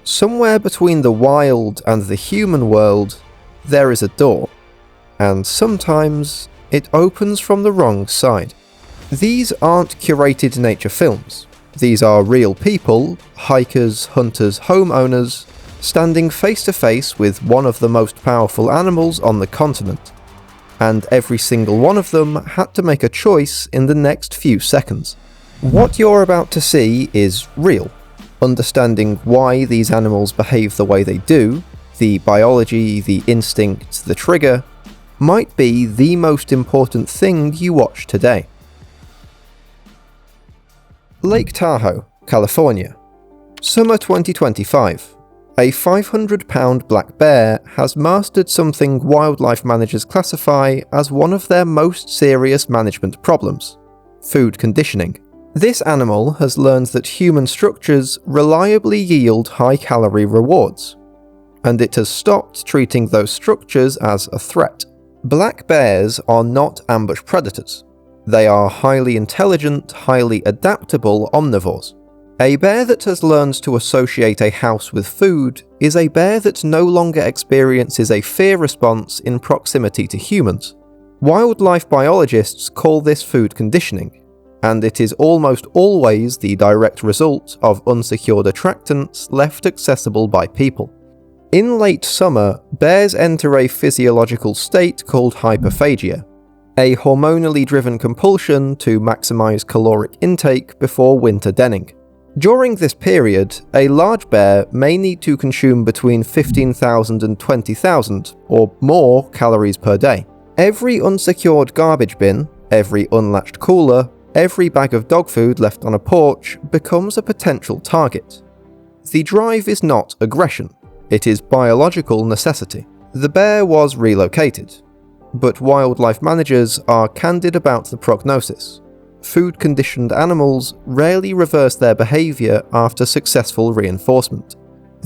Somewhere between the wild and the human world, there is a door, and sometimes it opens from the wrong side. These aren't curated nature films. These are real people, hikers, hunters, homeowners, standing face to face with one of the most powerful animals on the continent. And every single one of them had to make a choice in the next few seconds. What you're about to see is real. Understanding why these animals behave the way they do, the biology, the instinct, the trigger, might be the most important thing you watch today. Lake Tahoe, California. Summer 2025. A 500-pound black bear has mastered something wildlife managers classify as one of their most serious management problems: food conditioning. This animal has learned that human structures reliably yield high-calorie rewards, and it has stopped treating those structures as a threat. Black bears are not ambush predators. They are highly intelligent, highly adaptable omnivores. A bear that has learned to associate a house with food is a bear that no longer experiences a fear response in proximity to humans. Wildlife biologists call this food conditioning, and it is almost always the direct result of unsecured attractants left accessible by people. In late summer, bears enter a physiological state called hyperphagia, a hormonally driven compulsion to maximize caloric intake before winter denning. During this period, a large bear may need to consume between 15,000 and 20,000 or more calories per day. Every unsecured garbage bin, every unlatched cooler, every bag of dog food left on a porch becomes a potential target. The drive is not aggression, it is biological necessity. The bear was relocated, but wildlife managers are candid about the prognosis. Food-conditioned animals rarely reverse their behavior after successful reinforcement.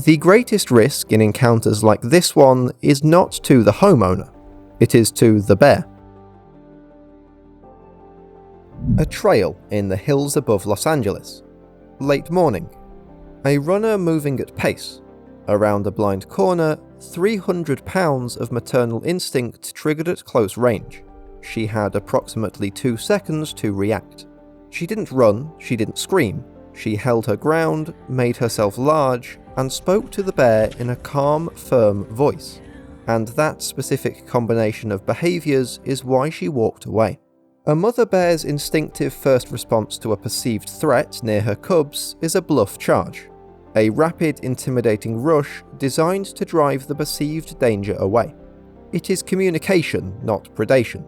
The greatest risk in encounters like this one is not to the homeowner, it is to the bear. A trail in the hills above Los Angeles. Late morning. A runner moving at pace. Around a blind corner, 300 pounds of maternal instinct triggered at close range. She had approximately 2 seconds to react. She didn't run, she didn't scream. She held her ground, made herself large, and spoke to the bear in a calm, firm voice. And that specific combination of behaviours is why she walked away. A mother bear's instinctive first response to a perceived threat near her cubs is a bluff charge, a rapid, intimidating rush designed to drive the perceived danger away. It is communication, not predation.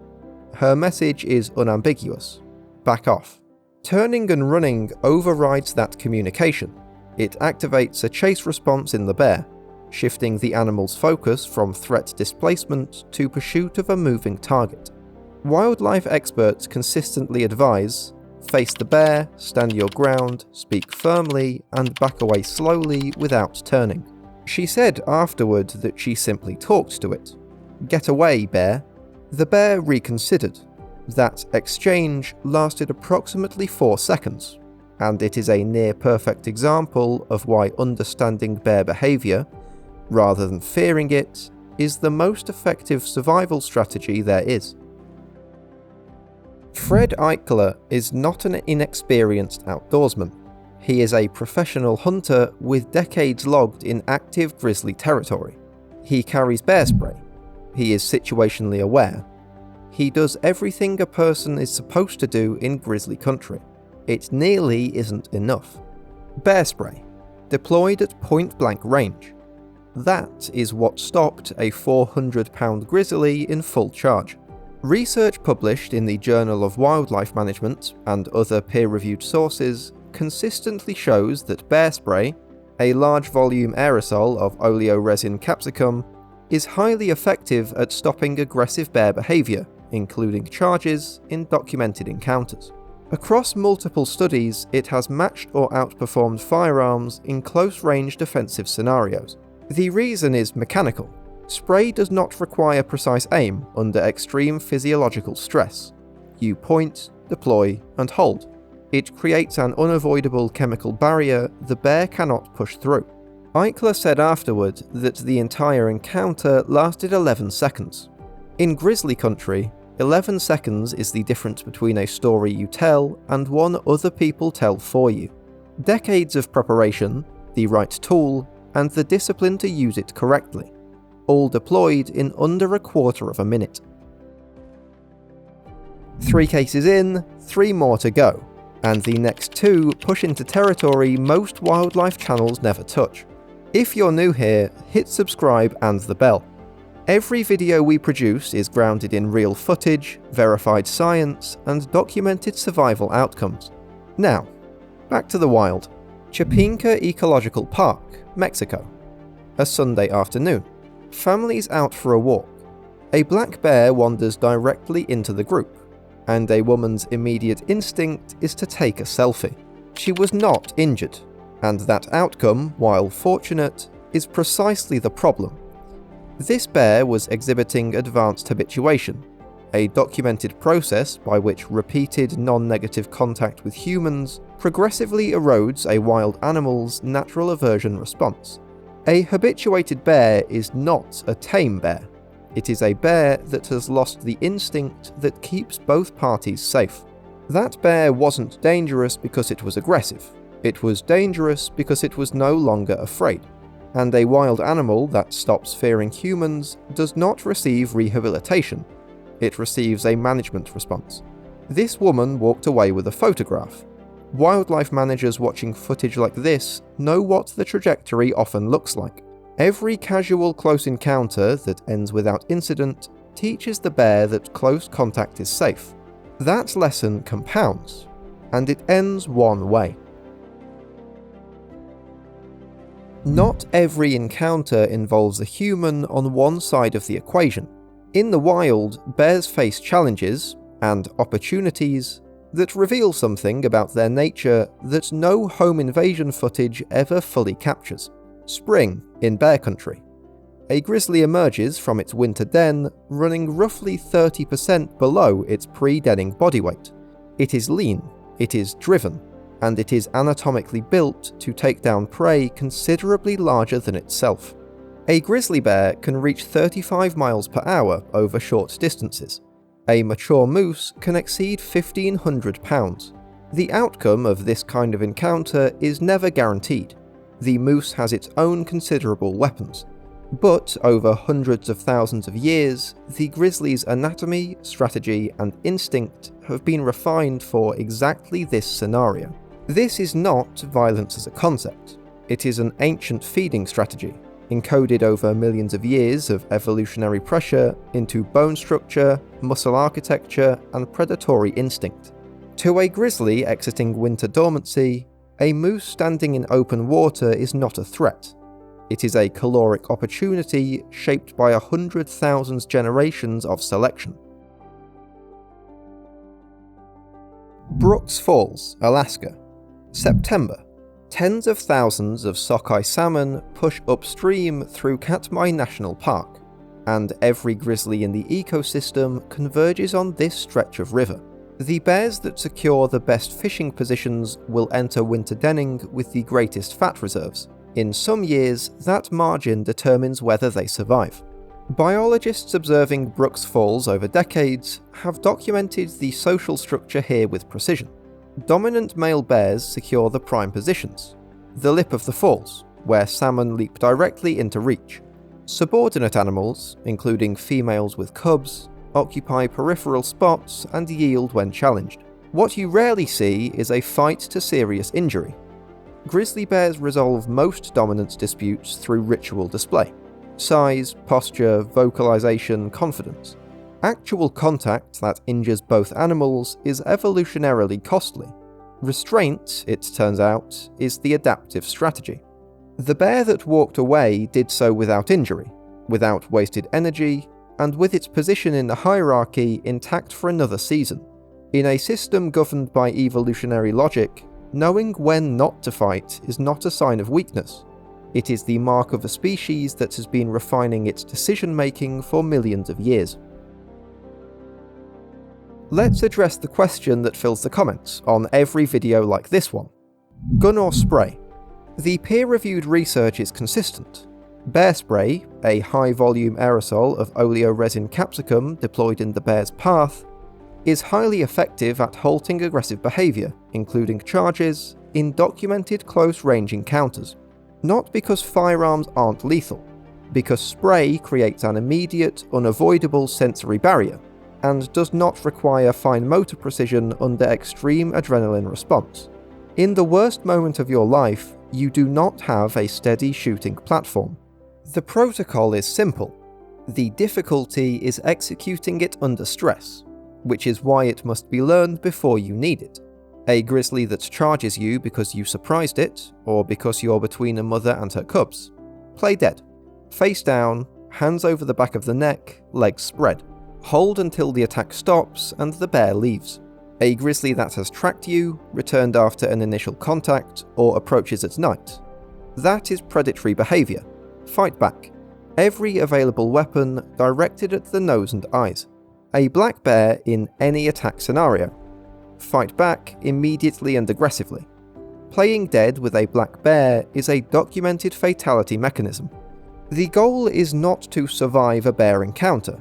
Her message is unambiguous: back off. Turning and running overrides that communication. It activates a chase response in the bear, shifting the animal's focus from threat displacement to pursuit of a moving target. Wildlife experts consistently advise: face the bear, stand your ground, speak firmly, and back away slowly without turning. She said afterward that she simply talked to it. Get away, bear. The bear reconsidered. That exchange lasted approximately 4 seconds, and it is a near-perfect example of why understanding bear behaviour, rather than fearing it, is the most effective survival strategy there is. Fred Eichler is not an inexperienced outdoorsman. He is a professional hunter with decades logged in active grizzly territory. He carries bear spray. He is situationally aware. He does everything a person is supposed to do in grizzly country. It nearly isn't enough. Bear spray, deployed at point-blank range. That is what stopped a 400-pound grizzly in full charge. Research published in the Journal of Wildlife Management and other peer-reviewed sources consistently shows that bear spray, a large volume aerosol of oleoresin capsicum, is highly effective at stopping aggressive bear behaviour, including charges, in documented encounters. Across multiple studies, it has matched or outperformed firearms in close-range defensive scenarios. The reason is mechanical. Spray does not require precise aim under extreme physiological stress. You point, deploy, and hold. It creates an unavoidable chemical barrier the bear cannot push through. Eichler said afterward that the entire encounter lasted 11 seconds. In grizzly country, 11 seconds is the difference between a story you tell and one other people tell for you. Decades of preparation, the right tool, and the discipline to use it correctly, all deployed in under a quarter of a minute. 3 cases in, 3 more to go, and the next 2 push into territory most wildlife channels never touch. If you're new here, hit subscribe and the bell. Every video we produce is grounded in real footage, verified science, and documented survival outcomes. Now, back to the wild. Chapinca Ecological Park, Mexico. A Sunday afternoon. Families out for a walk. A black bear wanders directly into the group, and a woman's immediate instinct is to take a selfie. She was not injured, and that outcome, while fortunate, is precisely the problem. This bear was exhibiting advanced habituation, a documented process by which repeated non-negative contact with humans progressively erodes a wild animal's natural aversion response. A habituated bear is not a tame bear. It is a bear that has lost the instinct that keeps both parties safe. That bear wasn't dangerous because it was aggressive. It was dangerous because it was no longer afraid. And a wild animal that stops fearing humans does not receive rehabilitation. It receives a management response. This woman walked away with a photograph. Wildlife managers watching footage like this know what the trajectory often looks like. Every casual close encounter that ends without incident teaches the bear that close contact is safe. That lesson compounds, and it ends one way. Not every encounter involves a human on one side of the equation. In the wild, bears face challenges, and opportunities, that reveal something about their nature that no home invasion footage ever fully captures. Spring in bear country. A grizzly emerges from its winter den, running roughly 30% below its pre-denning body weight. It is lean, it is driven, and it is anatomically built to take down prey considerably larger than itself. A grizzly bear can reach 35 miles per hour over short distances. A mature moose can exceed 1,500 pounds. The outcome of this kind of encounter is never guaranteed. The moose has its own considerable weapons. But over hundreds of thousands of years, the grizzly's anatomy, strategy, and instinct have been refined for exactly this scenario. This is not violence as a concept. It is an ancient feeding strategy, encoded over millions of years of evolutionary pressure into bone structure, muscle architecture, and predatory instinct. To a grizzly exiting winter dormancy, a moose standing in open water is not a threat. It is a caloric opportunity shaped by 100,000 generations of selection. Brooks Falls, Alaska. September. Tens of thousands of sockeye salmon push upstream through Katmai National Park, and every grizzly in the ecosystem converges on this stretch of river. The bears that secure the best fishing positions will enter winter denning with the greatest fat reserves. In some years, that margin determines whether they survive. Biologists observing Brooks Falls over decades have documented the social structure here with precision. Dominant male bears secure the prime positions, the lip of the falls, where salmon leap directly into reach. Subordinate animals, including females with cubs, occupy peripheral spots and yield when challenged. What you rarely see is a fight to serious injury. Grizzly bears resolve most dominance disputes through ritual display. Size, posture, vocalization, confidence. Actual contact that injures both animals is evolutionarily costly. Restraint, it turns out, is the adaptive strategy. The bear that walked away did so without injury, without wasted energy, and with its position in the hierarchy intact for another season. In a system governed by evolutionary logic, knowing when not to fight is not a sign of weakness. It is the mark of a species that has been refining its decision-making for millions of years. Let's address the question that fills the comments on every video like this one. Gun or spray? The peer-reviewed research is consistent. Bear spray, a high-volume aerosol of oleoresin capsicum deployed in the bear's path, is highly effective at halting aggressive behaviour, including charges, in documented close-range encounters. Not because firearms aren't lethal, because spray creates an immediate, unavoidable sensory barrier, and does not require fine motor precision under extreme adrenaline response. In the worst moment of your life, you do not have a steady shooting platform. The protocol is simple. The difficulty is executing it under stress, which is why it must be learned before you need it. A grizzly that charges you because you surprised it, or because you're between a mother and her cubs. Play dead. Face down, hands over the back of the neck, legs spread. Hold until the attack stops and the bear leaves. A grizzly that has tracked you, returned after an initial contact, or approaches at night. That is predatory behaviour. Fight back. Every available weapon directed at the nose and eyes. A black bear in any attack scenario. Fight back immediately and aggressively. Playing dead with a black bear is a documented fatality mechanism. The goal is not to survive a bear encounter.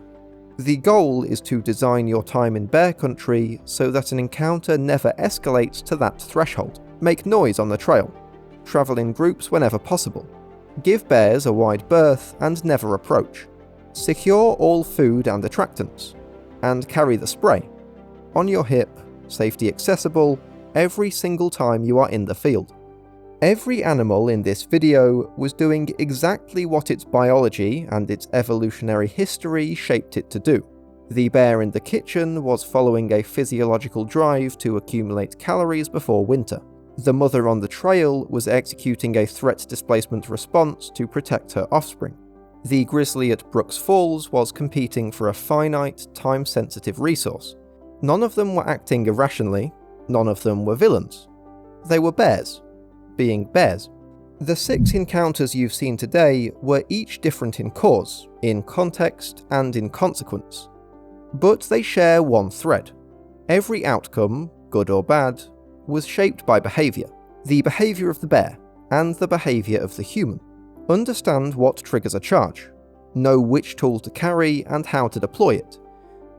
The goal is to design your time in bear country so that an encounter never escalates to that threshold. Make noise on the trail. Travel in groups whenever possible. Give bears a wide berth and never approach. Secure all food and attractants. And carry the spray. On your hip, safety accessible, every single time you are in the field. Every animal in this video was doing exactly what its biology and its evolutionary history shaped it to do. The bear in the kitchen was following a physiological drive to accumulate calories before winter. The mother on the trail was executing a threat displacement response to protect her offspring. The grizzly at Brooks Falls was competing for a finite, time-sensitive resource. None of them were acting irrationally, none of them were villains. They were bears. Being bears. The 6 encounters you've seen today were each different in cause, in context, and in consequence. But they share one thread. Every outcome, good or bad, was shaped by behaviour. The behaviour of the bear, and the behaviour of the human. Understand what triggers a charge. Know which tool to carry and how to deploy it.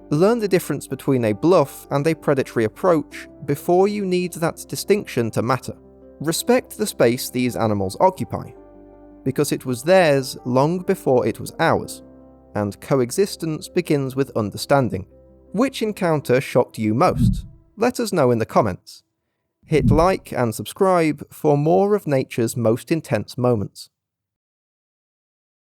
Learn the difference between a bluff and a predatory approach before you need that distinction to matter. Respect the space these animals occupy, because it was theirs long before it was ours, and coexistence begins with understanding. Which encounter shocked you most? Let us know in the comments. Hit like and subscribe for more of nature's most intense moments.